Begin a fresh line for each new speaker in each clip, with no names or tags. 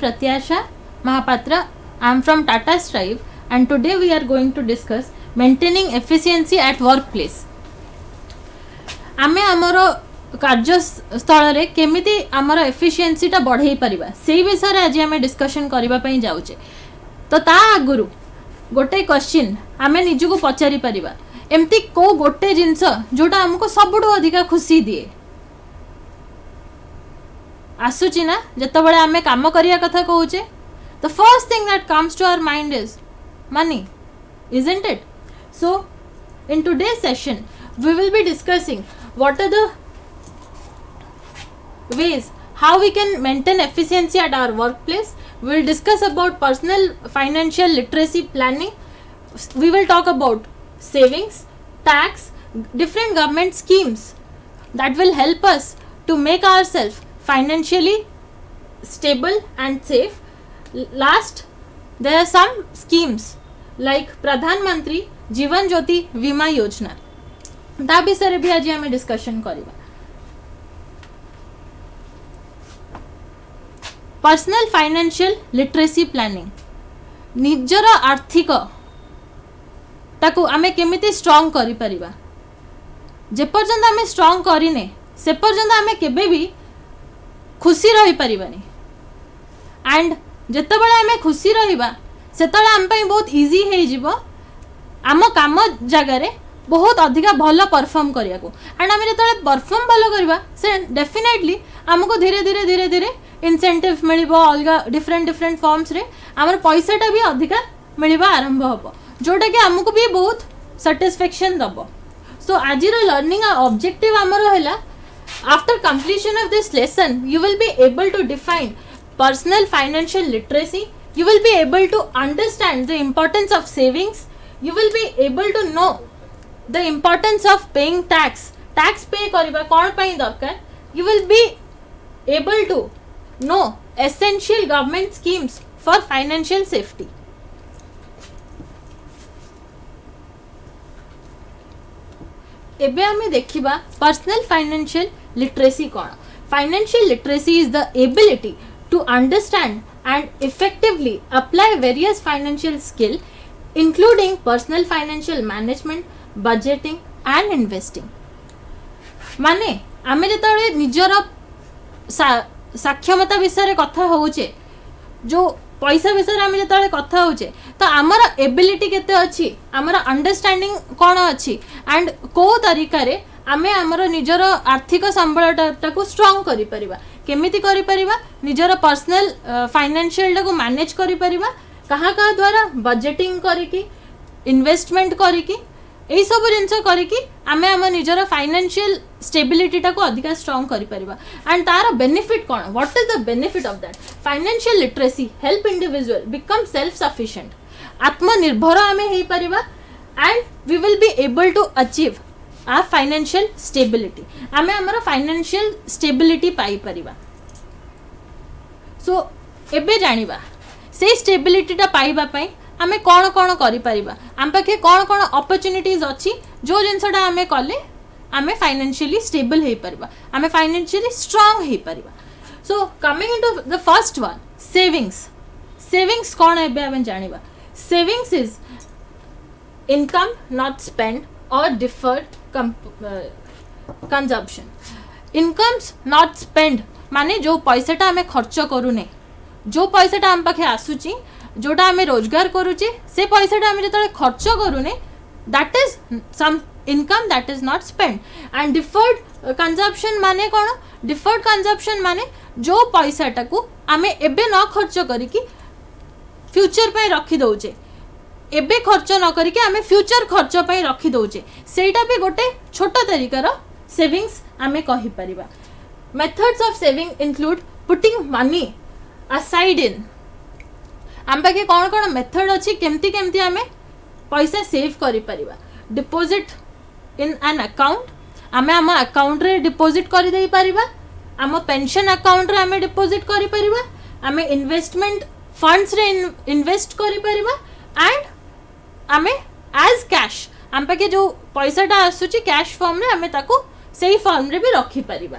Pratyasha Mahapatra. I am from Tata Strive and today we are going to discuss maintaining efficiency at workplace. आमे आमर कार्यस्थल रे केमिति आमर एफिशिएंसी टा बढ़ाई परिबा सेही विषय रे आज आमे डिस्कशन करबा पई जाउचे. तो ता आगुरु गोटे क्वेश्चन आमे निजु को पचारि परिबा एमती को गोटे जिंस जोटा हमको सबुठु अधिका खुशी दिए आसुची ना जतबेले आमे काम करिया कथा कहूचे. The first thing that comes to our mind is money, isn't it? So in today's session we will be discussing what are the ways how we can maintain efficiency at our workplace. We will discuss about personal financial literacy planning. We will talk about savings, tax, different government schemes that will help us to make ourselves financially stable and safe. Last, there are some schemes like Pradhan Mantri Jeevan Jyoti Bima Yojana. ता विषय भी आज आम discussion करवा. Personal financial literacy planning निजर आर्थिक ताकू आमे केमिति स्ट्रांग करि परिबा. जे पर्यंत आमे स्ट्रांग करिने से पर्यंत आमे केबे भी खुशी रही परिबानी. एंड जेतेबेले आमे खुशी रहिबा सेतले आम पई बहुत इजी हे जिवो आम काम जगह रे बहुत अधिका भल परफॉर्म करिया को. एंड आम जो परफॉर्म भल करवा से डेफिनेटली आमको धीरे धीरे धीरे धीरे इनसेंटिव मिलिबो अलग डिफरेंट डिफरेंट फॉर्म्स रे आमर पैसाटा भी अधिका मिलिबा आरंभ हबो जोटा कि आमको भी बहुत सैटिस्फैक्शन दबो. सो आज लर्निंग ऑब्जेक्टिव आमर हैला after completion of this lesson you will be able to define personal financial literacy. You will be able to understand the importance of savings. You will be able to know the importance of paying tax. Tax pay kariba kon pai darkar. You will be able to know essential government schemes for financial safety. एबे हमें देखिबा personal financial literacy cone. Financial literacy is the ability to understand and effectively apply various financial skill including personal financial management, budgeting and investing. माने आमे जेतबे निजर सक्षमता विषय रे कथा होउचे जो पैसा विषय आमे जेतबे कथा होउचे तो आमर एबिलिटी केते अछि आमर अंडरस्टैंडिंग कोन अछि एंड को तरीका रे आमे आमर निजर आर्थिक संबलटा को स्ट्रांग करि परिबा केमिति करि परिबा निजर पर्सनल फाइनेंशियल को मैनेज करि परिबा कहा कहा द्वारा बजेटिंग करिकी इन्वेस्टमेंट करिकी एई सब जिंस करिकी आमे आम निजर फाइनेंशियल स्टेबिलिटी को अधिक स्ट्रांग करि परिबा. एंड तार बेनिफिट कोन what is the benefit of that. Financial literacy help individual become self sufficient आत्मनिर्भर आमे हेई परिबा and we will be able to achieve a financial stability. आमे हमर फाइनेंशियल स्टेबिलिटी पाई परिबा. सो एबे जानिबा से स्टेबिलिटी टा पाइबा पई आमे कोन कोन करि परिबा आम पाखे कोन कोन अपॉर्चुनिटीज अछि जो जिंसटा आमे कले आमे फाइनेंशियली स्टेबल हे परिबा आमे फाइनेंशियली स्ट्रांग हे परिबा. So coming into the first one savings. Savings कोन एबे आमे जानिबा. Savings is income not spend or deferred consumption. Incomes not spent माने जो पैसाटा आमे खर्च करूने जो पैसाटा आम पाखे आसुची जोटा आमे रोजगार करूचे से पैसाटा आमे जतले खर्च करूने that is some income that is not spent. and deferred consumption माने कोन. deferred consumption माने जो पैसाटा को आमे एबे न खर्च करिकी फ्यूचर पे रखी दउचे एबे खर्च न करके आमे फ्यूचर खर्च पे रखी दउचे सेटा भी गोटे छोटा तरीकार सेविंग्स आमे कहि परिबा. Methods of saving include putting money aside in. आम पाखे कोन कोन मेथड अछि केमती केमती आमे पैसा सेव करि परिबा. डिपॉजिट इन एन अकाउंट आमे आम अकाउंट रे डिपॉजिट करि देई परिबा. आम पेंशन अकाउंट रे आमे डिपॉजिट करि परिबा. आमे इन्वेस्टमेंट फंड्स रे इन्वेस्ट करि परिबा. एंड आमे एज कैश आम पाखे जो पैसाटा आसुची कैश फॉर्म रे आमे ताको सेही फॉर्म रे भी रखी परिबा.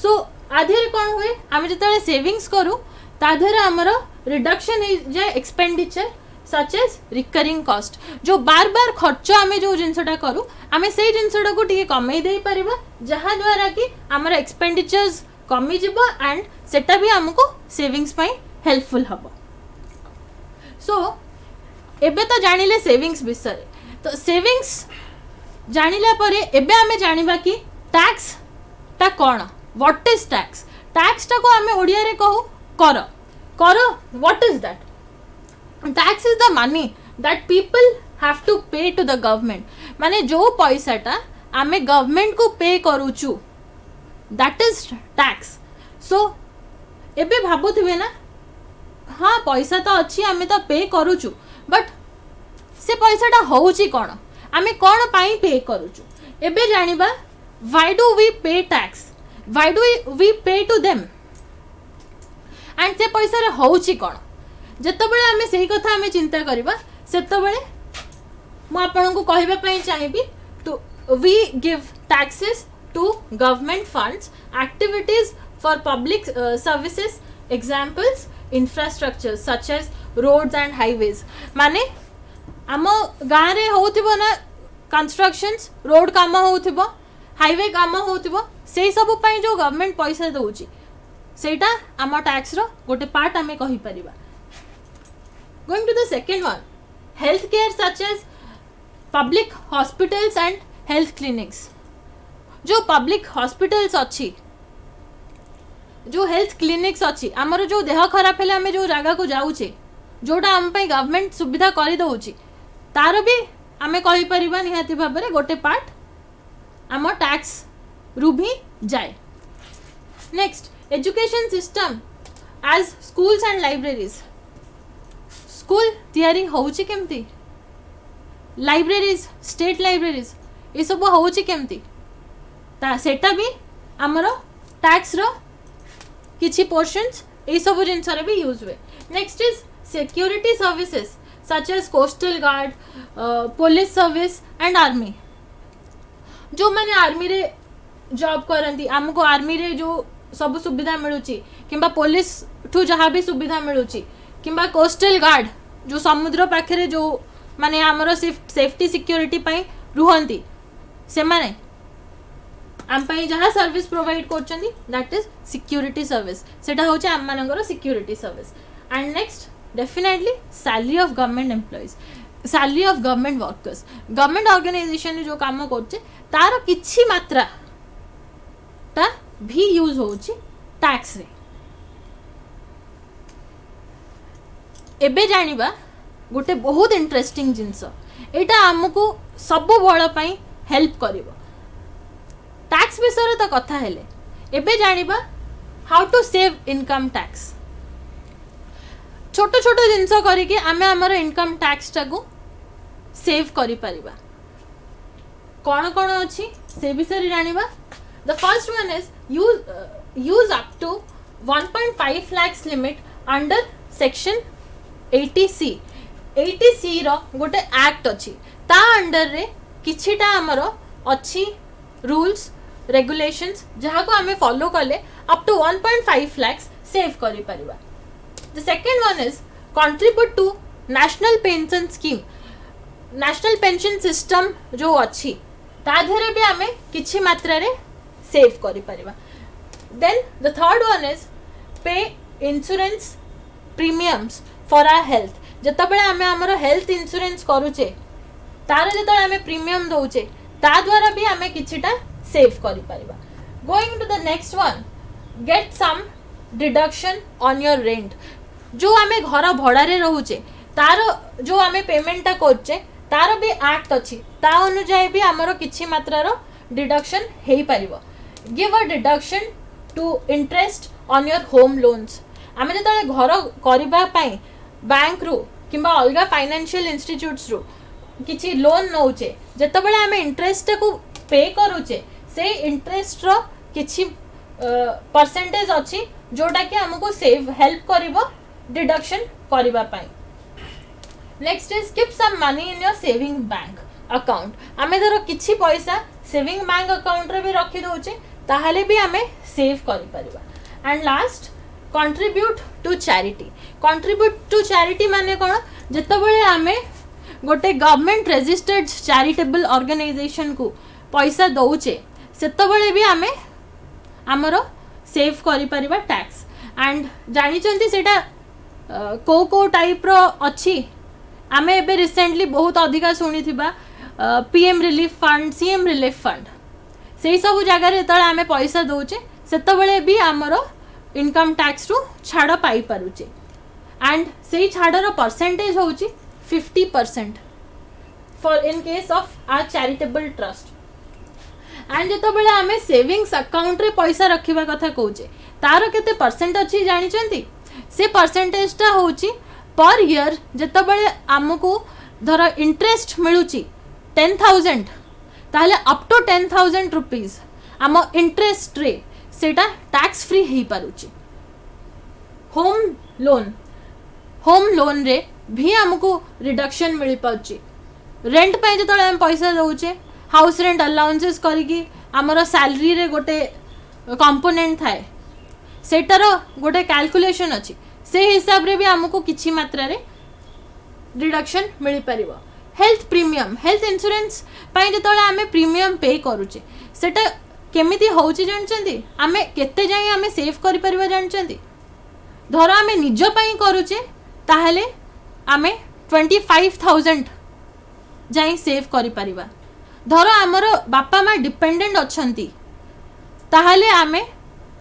सो आधे रे कोन हुए आमे जतले सेविंग्स करू ताधर आमर रिडक्शन जाए expenditure such as recurring cost जो बार बार खर्च आम जो जिनसटा करूँ आम से जिनसटा को टी कमे दे पारिबा जहाँ द्वारा कि आमर एक्सपेंडिचर्स कमी जीव एंड सेटा भी आमको सेविंग्स पई हेल्पफुल हम. सो एबे तो जानिले सेविंग्स विषय तो सेविंग्स जानिला परे एबे आमे जानिबा कि टैक्स ता कोन व्हाट इज टैक्स. टैक्स ता को आमे ओडिया रे कहू कर. कर what is that. Tax is the money that people have to pay to the government. माने जो पैसाटा आमे गवर्नमेंट को पे करूचु दैट इज टैक्स. सो एबे भाबुथिबे ना हाँ पैसा तो अच्छी आमे तो पे करूचु बट से पैसाटा होउची कोन आमे कोन पाई पे करूचु. एबे जानिबा why do we pay tax, why do we pay to them and से पैसा रे होउची कोन. जत्तो बेले आमे सेही कथा आमे चिंता करबा सेतो बेले मु आपन को कहबा पई चाहिबी to we give taxes to government funds activities for public services examples infrastructure such as roads and highways. माने आम गाँव रे होउथिबो ना कंस्ट्रक्शंस रोड काम होउथिबो हाईवे काम होउथिबो से सब पई जो गवर्नमेंट पैसा दउची सेटा आम टैक्स रो गोटे पार्ट आमे कहि परिबा. Going to the second one health care such as public hospitals and health clinics. जो पब्लिक हॉस्पिटल्स अच्छी जो हेल्थ क्लिनिक्स अच्छी आमर जो देह खराब है आम जो जगह को जाऊे जोटा आम गवर्नमेंट सुविधा कर दउची तार भी आमे कहि परिबा निहाती भाव में गोटे पार्ट आम टैक्स रु भी जाए. Next education system as schools and libraries. School तैयारी होउची केमती लाइब्रेरीज स्टेट लाइब्रेरीज ये सब होउची केमती ता सेटा भी आमर टैक्स रो किछि पोर्शंस ये सब जिनस भी यूज हुए. Next is security services such as coastal guard police service and army. जो मैंने आर्मी रे जॉब करती आमको आर्मी रे जो सब सुविधा मिलूची किंबा पुलिस ठू जहाँ भी सुविधा मिलूची किंबा कोस्टल गार्ड जो समुद्र पाखे जो माने आमर सेफ्टी सिक्योरिटी पाई रुहंती से माने आम पाई जहाँ सर्विस प्रोवाइड करछंती दैट इज सिक्योरिटी सर्विस सेटा होचे आम मानकर security service. And next definitely salary of government employees salary of government workers. Government organisation जो काम करछे तार किछि मात्रा ता भी यूज होउची टैक्स रे. एबे जानिबा गोटे बहुत इंटरेस्टिंग जिनस एटा हमको सब बळ पई हेल्प करिवो. टैक्स विषय तो कथा हेले एबे जानिबा how to save income tax. छोट छोट जिनस करिके आमे हमर इनकम टैक्स टाको सेव करि परिबा. कौन कौन अच्छी से विषय जानिबा. The first one is use up to 1.5 lakhs limit under section 80C. 80C रो गोटे एक्ट अच्छी ता अंडर रे किछिटा हमर अच्छी रूल्स रेगुलेशंस जहाँ को आमे फॉलो कले अप टू 1.5 lakhs सेव करि परिबा. The second one is contribute to national pension scheme. National pension system जो अच्छी ता धरे भी आमे किछि मात्रा रे सेव करि परिबा. Then the third one is pay insurance premiums for our health. जतबेले आमे हमर हेल्थ इंश्योरेंस करूचे तार जतबेले आमे प्रीमियम दउचे ता द्वारा भी आमे किछिटा सेव करि परिबा. Going to the next one get some deduction on your rent. जो आमे घर भड़ा रे रहूचे तार जो आमे पेमेंटा करचे तार भी एक्ट अच्छी ता अनुसार भी आमर किछि मात्रार डिडक्शन हेई परिबो. Give a deduction to interest on your home loans. आमे जतबेले घर करबा पई बैंक रु किंबा अलगा फाइनेंशियल इंस्टीट्यूट्स रु किछि लोन नौचे जतबेले आमे इंटरेस्ट को पे करूचे से इंटरेस्ट रो किछि परसेंटेज अच्छी जोटा कि हमको सेव हेल्प करिवो डिडक्शन करिबा पई. Next is keep some money in your saving bank account. आमे धर किछि पैसा सेविंग बैंक अकाउंट रे भी रखी दउचे ताहाले भी आमे सेव करि परिबा. And last contribute to charity. Contribute to charity माने कौन, जितेबाला आम गोटे गवर्नमेंट रजिस्टर्ड चैरिटेबल ऑर्गेनाइजेशन को पैसा दौचे सेतबले भी आम आमर सेव करि परिबा टैक्स। एंड जानी सेटा को टाइप रो अच्छी आम एबे रिसेंटली बहुत अधिका शुणी PM relief fund, CM relief fund, से सब जगह जो आम पैसा दौचे सेतबले भी आमर इनकम टैक्स रु छाड़ पाई पारुचे। एंड से छाड़र परसेंटेज हूँ 50% for in case of our charitable trust. And जो आम सेविंग्स अकाउंट रे पैसा रखा कथा कहे तार केते परसेंट अच्छी जानी से परसेंटेजटा हूँ पर ईयर जितेबाला आमको धर इंटरेस्ट मिलूची 10,000 ताहले अप टू 10,000 रुपीज आम इंटरेस्ट रे सेटा टैक्स फ्री हो पारुची। होम लोन रे भी आमको रिडक्शन मिल पाउची। रेंट पे जो आम पैसा दौचे हाउस रेंट अलाउंसेस करिकी आमर सैलरी रे गोटे कंपोनेंट थाए सेटार गोटे कैलकुलेशन अच्छी से हिसाब रे भी आमको किछि मात्रा रे रिडक्शन मिल पारिबो। हेल्थ प्रीमियम, हेल्थ इंश्योरेंस पाई जो आम प्रीमियम पे करूचे सेटा केमिति होउची जानचंदी, आमे केते जाई आमे सेव करि परिबा जानचंदी। धर आमे निज पई करूचे ताहले आमे 25,000 जाई सेव करि परिबा। धर आमर बापा माँ डिपेंडेंट अछंती ताहले आमे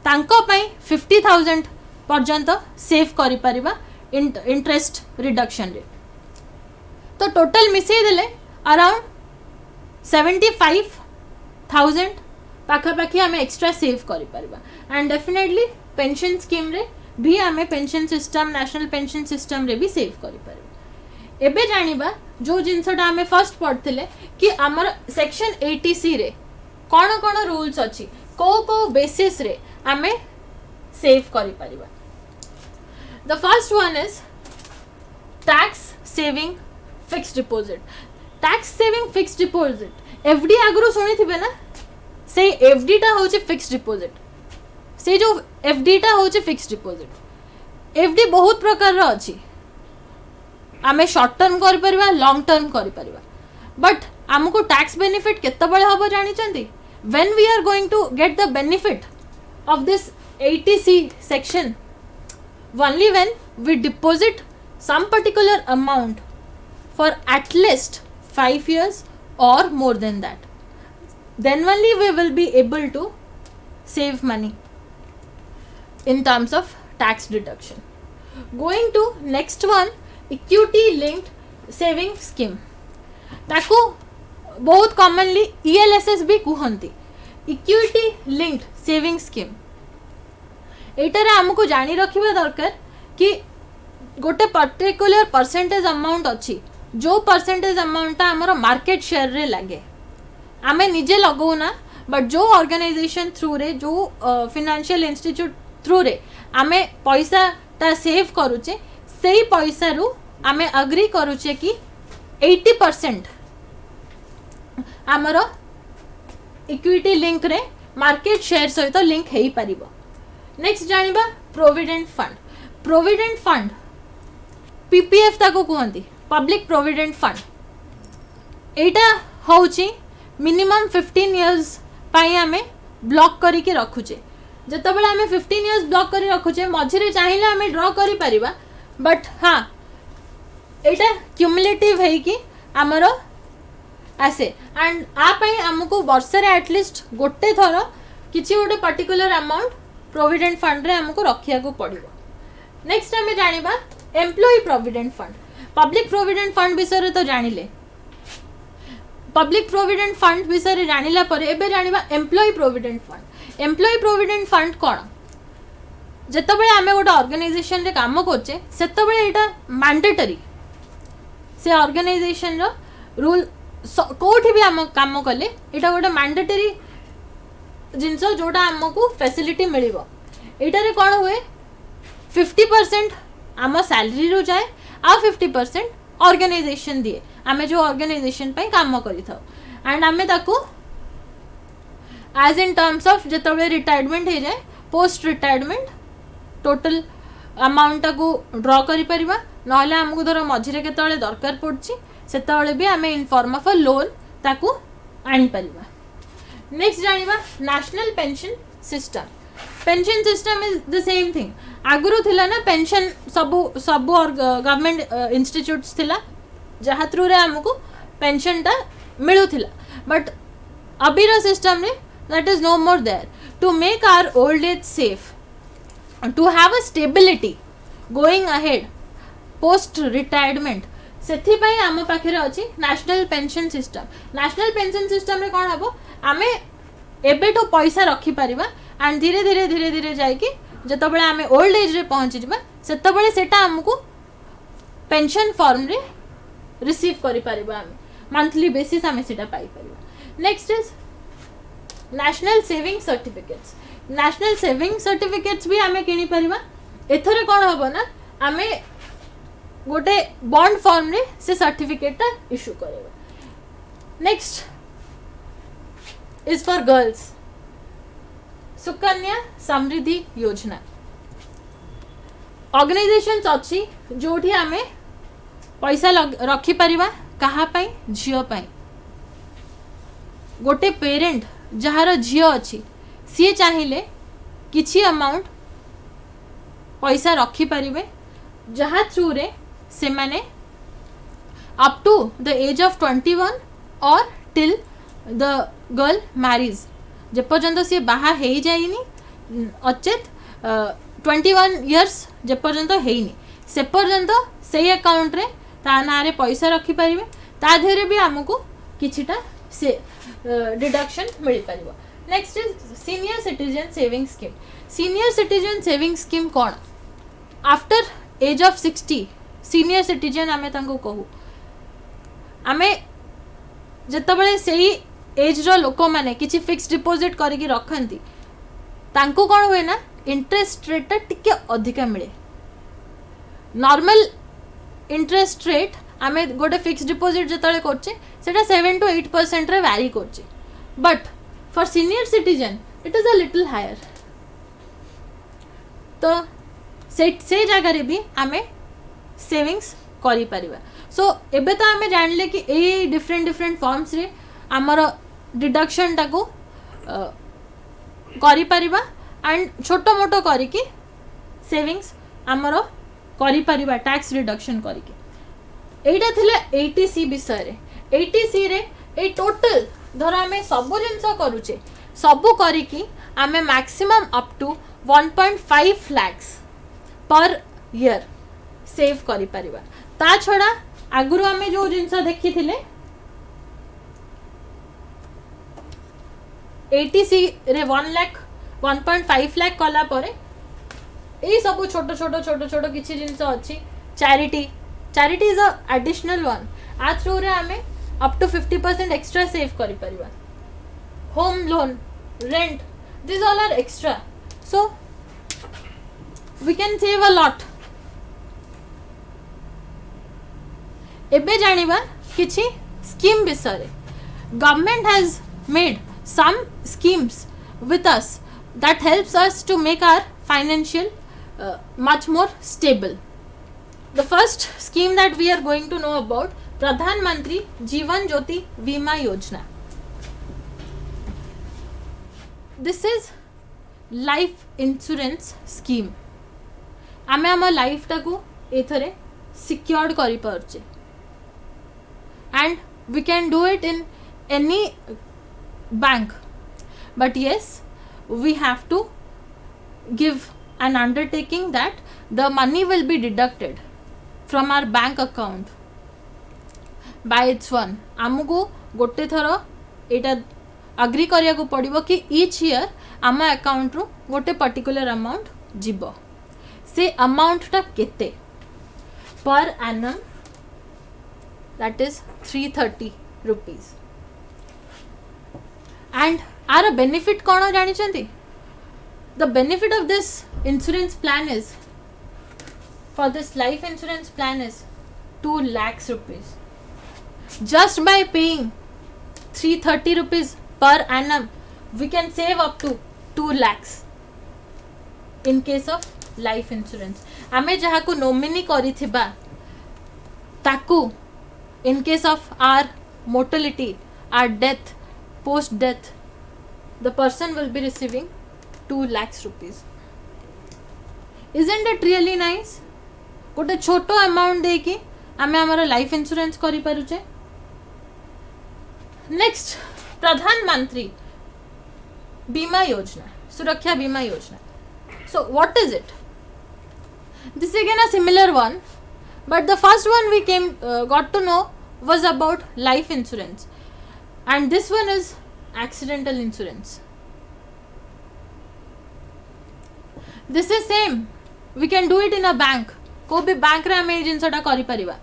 तांको पई 50,000 पर्यंत सेव करि परिबा इंटरेस्ट रिडक्शन रे। तो टोटल मिसई देले अराउंड 75,000 पाखापाखि आम एक्स्ट्रा सेव करि परिबा। एंड डेफिनेटली पेंशन स्कीम रे भी आम pension system, national pension system रे भी सेव करि परिबा। एबे जानिबा जो जिनसटा आम फर्स्ट पढ़थिले कि आमर सेक्शन 80C रे कौन कौन रूल्स अच्छी को बेसिस रे आम सेव करि परिबा। The first one is tax saving fixed deposit. Tax saving fixed deposit FD आगुरु शुणी थिबे ना, से एफडी टा होचे फिक्स्ड डिपॉजिट। से जो एफडी टा होचे फिक्स्ड डिपॉजिट। एफडी बहुत प्रकार रो अछि, आमे शॉर्ट टर्म करि परिबा, लॉन्ग टर्म करि परिबा। बट हमको टैक्स बेनिफिट केते बळे हबो जानि चंदी, when we are going to get the benefit of this 80C section only when we deposit some particular amount for at least 5 years or more than that, then only we will be able to save money in terms of tax deduction. Going to next one, equity linked saving scheme, ताको बहुत commonly ELSS भी कहती। Equity linked saving scheme एटारे हमको जानी रखिबा दरकार कि गोटे particular percentage amount अच्छी जो परसेंटेज अमाउंट हमर मार्केट शेयर रे लगे आमे निजे लगौना, बट जो ऑर्गेनाइजेशन थ्रू रे, जो फाइनेंशियल इंस्टीट्यूट थ्रू रे आमे पैसा ता सेव करूचे, सेही पैसा रु आमे अग्री करूचे कि 80% आमर इक्विटी लिंक रे मार्केट शेयर सहित लिंक हेई परिबो। नेक्स्ट जानिबा provident fund. Provident fund PPF ताको कहंती, पब्लिक प्रोविडेंट फंड। एटा होची मिनिमम 15 इयर्स पाई आमे ब्लॉक करी के रखुचे। जतबेला आमे 15 इयर्स ब्लॉक करी रखुचे, मझिरे चाहिले आमे ड्रॉ करी परिबा, बट हाँ एटा क्यूमुलेटिव है कि आमर आसे। एंड आपाई आमको वर्षरे एटलिस्ट गोटे थर किसी गोटे पर्टिकुलर अमाउंट प्रोविडेंट फंड रे हमको रखिया को पड़िबो। नेक्स्ट आमे जानिबा employee provident fund. Public provident fund विषय तो जानिले, पब्लिक प्रोविडेंट फंड विषय जानिला परे एबे जानिबा employee provident fund. Employee provident fund कोन, जतबेले आमे गोटे ऑर्गेनाइजेशन रे काम करछे सेतबेले एटा मैंडेटरी, से ऑर्गेनाइजेशन रो रूल कोठी भी आम काम कले एटा गोटे मैंडेटरी जिनस जोटा आमको फैसिलिटी मिलिबो। एटारे कोन हुए 50% आम सैलरी रो जाए आ 50% ऑर्गेनाइजेशन दिए, आमे जो ऑर्गेनाइजेशन पे काम करि थाउ। एंड आमे ताको एज इन टर्म्स ऑफ जतबे रिटायरमेंट हो जाए, पोस्ट रिटायरमेंट टोटल अमाउंट को ड्र करि परिबा नहले हमकु धर मझिरे केतळे दरकार पड़छि सेतळे भी आमे in form of a loan ताकू आनी परिबा। नेक्स्ट जानिबा national pension system. Pension system is the same thing. आगुरु थिला ना पेंशन सबु और गवर्नमेंट इंस्टीट्यूट्स थिला जहा थ्रू रे हमकु पेंशन टा मिलुथिला बट अबीर सिस्टम रे that is no more there to make our old age safe to have a stability going ahead post retirement सेथि पई हम पाखरे अछि national pension system. National pension system रे कोन हबो आमे एबे तो पैसा रखी परिबा एंड धीरे धीरे धीरे धीरे जाई कि जतबेले आमे ओल्ड एज रे पहुंची जिबा सेतबेले सेटा हमकु पेंशन फॉर्म रे रिसीव करि परिबा आमे मंथली बेसिस आमे सेटा पाई परिबा। Next is national saving certificates. National saving certificates भी आमे किनी परिबा एथरे कोन हबो ना आमे गोटे बॉन्ड फॉर्म रे से सर्टिफिकेट ता इशू करेबा। Next is for girls Sukanya Samriddhi Yojana. Organisations अच्छी जोठी आमे पैसा रखी परिबा कहा पाई झियो पाई। गोटे पेरेंट जहार झियो अच्छी सी चाहिए किछि अमाउंट पैसा रखी परिबे जहा थ्रू रे से माने up to the age of 21 और टिल द गर्ल मैरिज जे पर्यंत सी बाहा हे जाइनी अचेत 21 इयर्स जे पर्यंत हेनी से पर्यंत से अकाउंट रे ता ना रे पैसा रखी परिबे ता धेरे भी हमकु किछिटा से डिडक्शन मिल परिबो। Next is senior citizen saving scheme. Senior citizen saving scheme कौन after age of 60 senior citizen आमे तांको कहू आमे जतबेले सेही एज रो लोक माने किछि फिक्स डिपॉजिट करिकि रखंती तांको कोन होय ना इंटरेस्ट रेट टिके अधिका मिले। नॉर्मल इंटरेस्ट रेट आमे गोटे फिक्स डिपॉजिट जतले करछे सेटा 7 to 8% रे वैरी करछे but for senior citizen it is a little higher. तो से जगह रे भी आमे सेविंग्स करि परिबा। सो एबे तो आमे जानले कि ए डिफरेंट डिफरेंट फॉर्म्स रे आमर डिडक्शन टाको करि परिबा एंड छोटो मोटो करिकि सेविंग्स आमर करि परिबा टैक्स रिडक्शन करिकि। एटा थिला 80C विषय रे। 80C रे ए टोटल धर आमे सब जिंस करूचे सबु करिकि आमे maximum up to 1.5 lakhs per year save करि परिबा। ता छडा आगुरु आमे जो जिंस देखि थिले 80C रे 1 लाख 1.5 लाख कला परे ए सब छोटो छोटो छोटो छोटो किछि जिंस अछि। Charity is a additional one आ थ्रू रे आमे अप टू 50% एक्स्ट्रा सेव करि परिबा। Home loan rent this all are extra so we can save a lot. एबे जानिबा किछि स्कीम विषय। Government has made some schemes with us that helps us to make our financial much more stable. The first scheme that we are going to know about Pradhan Mantri Jeevan Jyoti Bima Yojana. This is life insurance scheme. आमे आम life टाको एथरे secured करि परचे and we can do it in any bank but yes we have to give an undertaking that the money will be deducted from our bank account by its one। आमको गोटे थर एटा agree करिया को पड़िबो कि each year आम account रो गोटे particular amount जीवो। से अमाउंट टा केते पर annum that is 330 rupees and our benefit kono jani chanti। The benefit of this insurance plan is for this life insurance plan is 2 lakhs rupees just by paying 330 rupees per annum we can save up to 2 lakhs in case of life insurance आमे जहा को nominee करिथिबा ताकू in case of or mortality or death post death the person will be receiving 2 lakhs rupees. Isn't it really nice? गोटे छोटो amount दे कि आमे हमारा लाइफ इंश्योरेंस करि पारुचे. नेक्स्ट प्रधानमंत्री बीमा योजना सुरक्षा बीमा योजना. So what is it? This is again a similar one, but the first one we got to know was about life insurance, and this one is accidental insurance. This is same, we can do it in a bank. को भी bank रे हमें जिनसटा करि परिबा.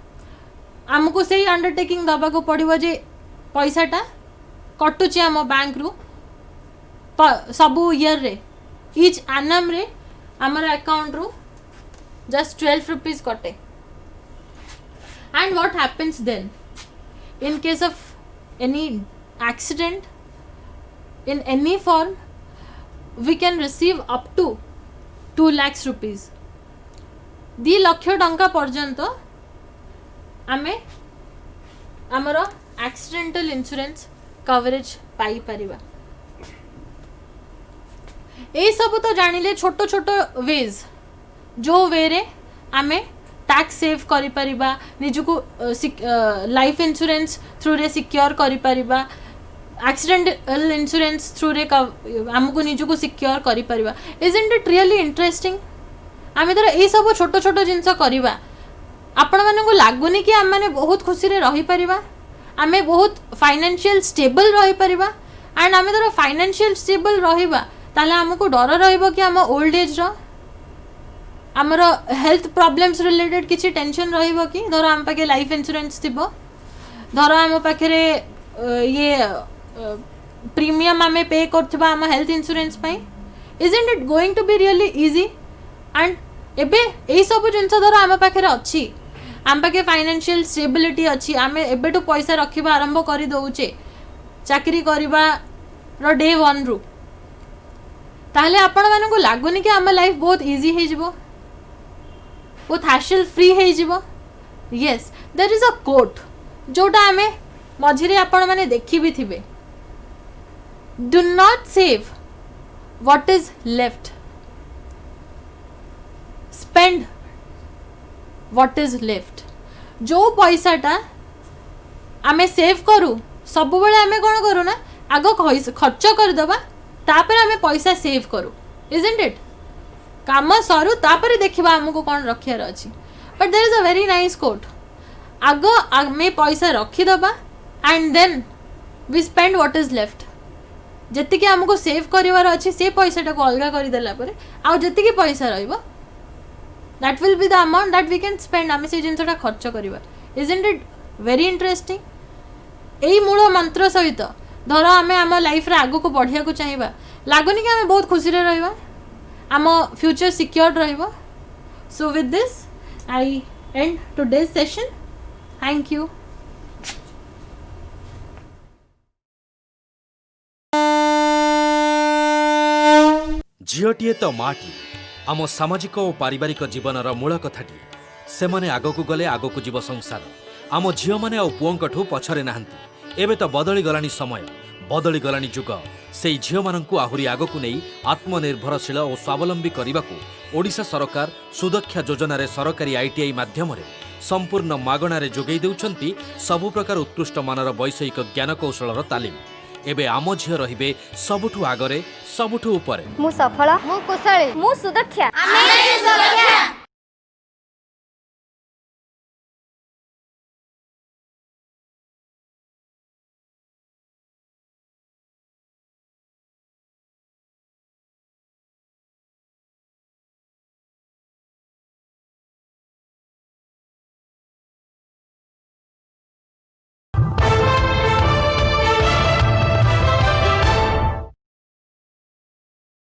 हमको सही undertaking दबा को पड़िबो जे पैसाटा कटुची हम बैंक रु सबु ईयर रे ईच एनम रे हमर अकाउंट रु just 12 rupees कटे. And what happens then in case of any accident in any form? We can receive up to 2 lakhs rupees. 2 lakh टंका पर्यंत आमे हमरो एक्सीडेंटल इंश्योरेंस कवरेज पाई परिबा. ए सब तो जानिले छोटो छोटो वेज जो वे रे आमे टैक्स सेव करि परिबा, निजुको लाइफ इंश्योरेंस थ्रू रे सिक्योर करि परिबा, एक्सीडेंटल इंश्योरेंस थ्रू रे हमको निजुको सिक्योर करि परिबा. Isn't it really interesting? आमे धर ए सब छोटो छोटो जिंस करिबा आपण माने को लागुनी कि हम माने बहुत खुशी रे रही परिबा, आमे बहुत फाइनेंशियल स्टेबल रही परिबा. एंड आमे धर फाइनेंशियल स्टेबल रहिबा ताले हमको डर रहइबो कि हम ओल्ड एज रो आमर हेल्थ प्रॉब्लम्स रिलेटेड किसी टेंशन रहिबो कि धर हम पाके लाइफ इंश्योरेंस थिबो, धर हम पाखे ये प्रीमियम आमे पे करथिबा हम हेल्थ इंश्योरेंस पई. Isn't it going to be really easy? And एबे एई सब जिंस धर हम पाखे अछि, हम पाके फाइनेंशियल स्टेबिलिटी अछि, आमे एबे तो पैसा रखिबा आरंभ करि दउचे चाकरी करिबा रो डे 1 रु, ताहले आपण माने को लागुनी कि हम लाइफ बहुत इजी हे जिवो, बहुत हैशल फ्री है जीवो. Yes, there is a quote जोटा हमें मझिरे आपण माने देखि भी थिबे. Do not save what is left, spend what is left. जो पैसाटा आमे सेव करू सब बेले आमे कोन करू ना आगो खर्च कर दबा तापर आमे पैसा सेव करू. Isn't it? काम सरू तापर देखिबा हमको कौन रखियार अछि. But there is a very nice quote, आगो आमे पैसा रखी दबा and then we spend what is left. जति कि हमको सेव करिवार अछि से पैसाटा को अलगा करि देला परे आ जति कि पैसा रहइबो that will be the amount that we can spend. आमे से जिंसटा खर्च करिवा. Isn't it very interesting? एई मूल मंत्र सहित धर आमे हम लाइफ रे आगो को बढ़िया को चाहिबा, लागुनी कि आमे बहुत खुशी रे रहइबा, आमो फ्यूचर सिक्योर्ड रहिबो. So with this I end today's session. Thank you.
झीटीए तो माटी आम सामाजिक और पारिवारिक जीवनर मूल कथाटी. से माने आगकू गले आगकू जीव संसार. आम झील माने आ पुओंकठू पछरे नाहंती. एबे तो बदली गलानी समय, बदली गलानी जुग. से झील माननकू आहुरी आगकू नहीं आत्मनिर्भरशील और स्वावलंबी करने ओडिशा सरकार सुदक्षा योजना रे सरकारी आईटीआई माध्यम संपूर्ण मागणारे जोगई देउछंती सबु प्रकार उत्कृष्ट मानर वैषयिक ज्ञान कौशलर तालीम. एबे आम झील रहिबे सबुठू आगरे सबुठू उपरे.
मु सफल, मु कुशली, मु सुदक्षा.